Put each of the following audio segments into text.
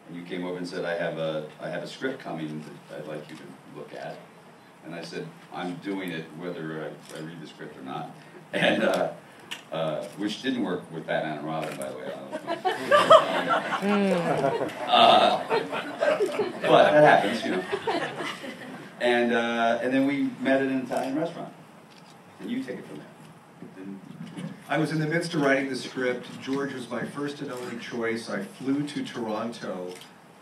And you came over and said, I have a script coming that I'd like you to look at. And I said, I'm doing it whether I read the script or not. And which didn't work with Batman and Robin, by the way. But that happens, you know. And then we met at an Italian restaurant. And you take it from there. I was in the midst of writing the script. George was my first and only choice. I flew to Toronto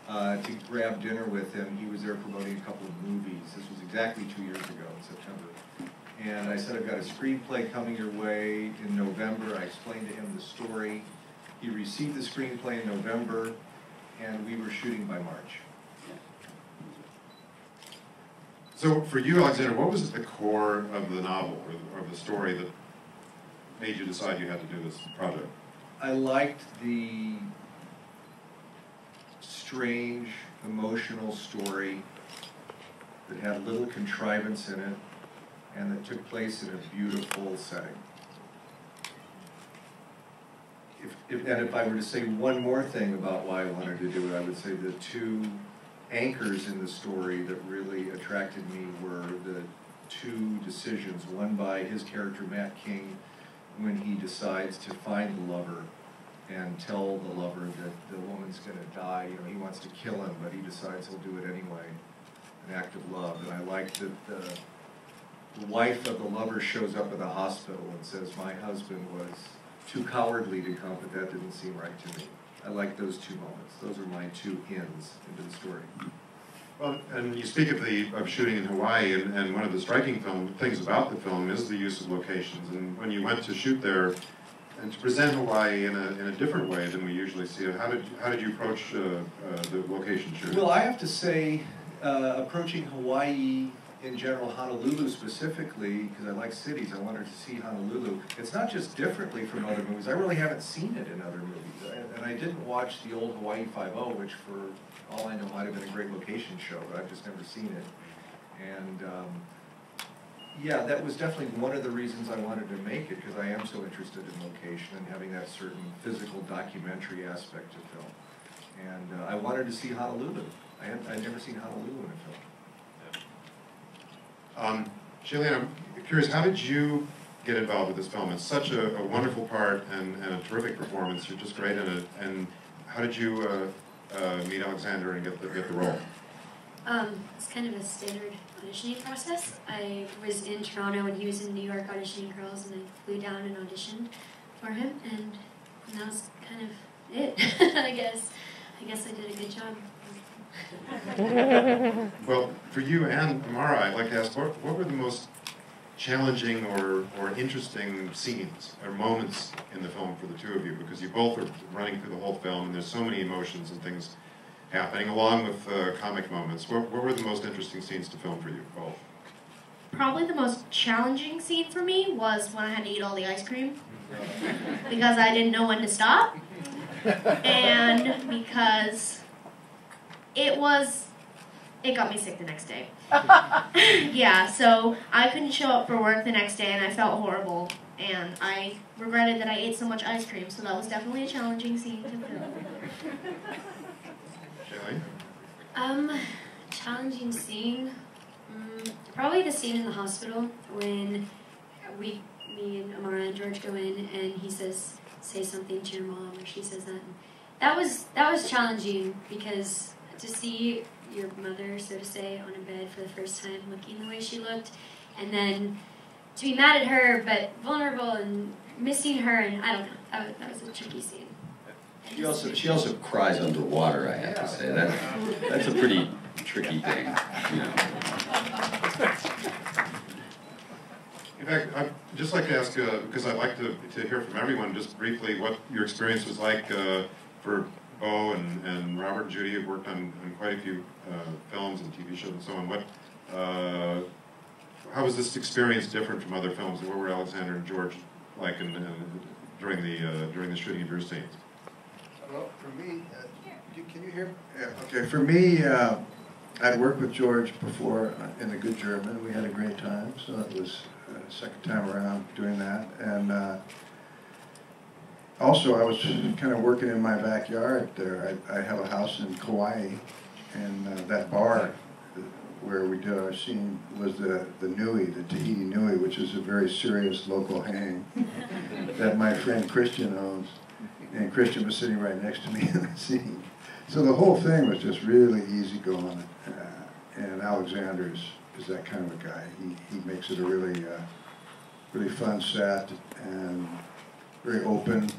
to grab dinner with him. He was there promoting a couple of movies. This was exactly 2 years ago in September. And I said, I've got a screenplay coming your way in November. I explained to him the story. He received the screenplay in November, and we were shooting by March. So for you, Alexander, what was at the core of the novel, or of the story, that made you decide you had to do this project? I liked the strange, emotional story that had little contrivance in it and that took place in a beautiful setting. If I were to say one more thing about why I wanted to do it, I would say the two anchors in the story that really attracted me were the two decisions, one by his character Matt King, when he decides to find the lover and tell the lover that the woman's going to die. You know, he wants to kill him, but he decides he'll do it anyway, an act of love. And I like that the wife of the lover shows up at the hospital and says, my husband was too cowardly to come, but that didn't seem right to me. I like those two moments. Those are my two ins into the story. Well, and you speak of shooting in Hawaii, and one of the striking things about the film is the use of locations. And when you went to shoot there, and to present Hawaii in a different way than we usually see it, how did you approach the location shoot? Well, I have to say, approaching Hawaii in general, Honolulu specifically, because I like cities, I wanted to see Honolulu. It's not just differently from other movies. I really haven't seen it in other movies. And I didn't watch the old Hawaii Five-0, which for all I know might have been a great location show, but I've just never seen it. And yeah, that was definitely one of the reasons I wanted to make it, because I am so interested in location and having that certain physical documentary aspect to film. And I wanted to see Honolulu. I'd never seen Honolulu in a film. Shailen, I'm curious, how did you get involved with this film? It's such a wonderful part and a terrific performance. You're just great in it. And how did you meet Alexander and get the role? It's kind of a standard auditioning process. I was in Toronto and he was in New York auditioning girls, and I flew down and auditioned for him, and that was kind of it. I guess I did a good job. Well, for you and Amara, I'd like to ask, what were the most challenging or interesting scenes or moments in the film for the two of you? Because you both are running through the whole film, and there's so many emotions and things happening, along with comic moments. What were the most interesting scenes to film for you both? Probably the most challenging scene for me was when I had to eat all the ice cream because I didn't know when to stop, and because it got me sick the next day. Yeah, so I couldn't show up for work the next day, and I felt horrible, and I regretted that I ate so much ice cream, so that was definitely a challenging scene to film. Shailen? Challenging scene, probably the scene in the hospital when me and Amara and George go in, and he says, say something to your mom, or she says that. That was challenging, because to see your mother, so to say, on a bed for the first time, looking the way she looked, and then to be mad at her, but vulnerable and missing her, and I don't know, that was a tricky scene. She also cries underwater, I have to say. That's a pretty tricky thing, you know. In fact, I'd just like to ask, because I'd like to hear from everyone just briefly what your experience was like for Bo and Robert and Judy, who've worked on quite a few films and TV shows and so on. How was this experience different from other films? And what were Alexander and George like during the shooting of your scenes? Well, for me, can you hear me? Yeah, okay. For me, I'd worked with George before in A Good German. We had a great time, so it was the second time around doing that. And also, I was kind of working in my backyard there. I have a house in Kauai, and that bar where we did our scene was the Nui, the Tahiti Nui, which is a very serious local hang that my friend Christian owns. And Christian was sitting right next to me in the scene. So the whole thing was just really easy going. And Alexander is that kind of a guy. He makes it a really, really fun set and very open.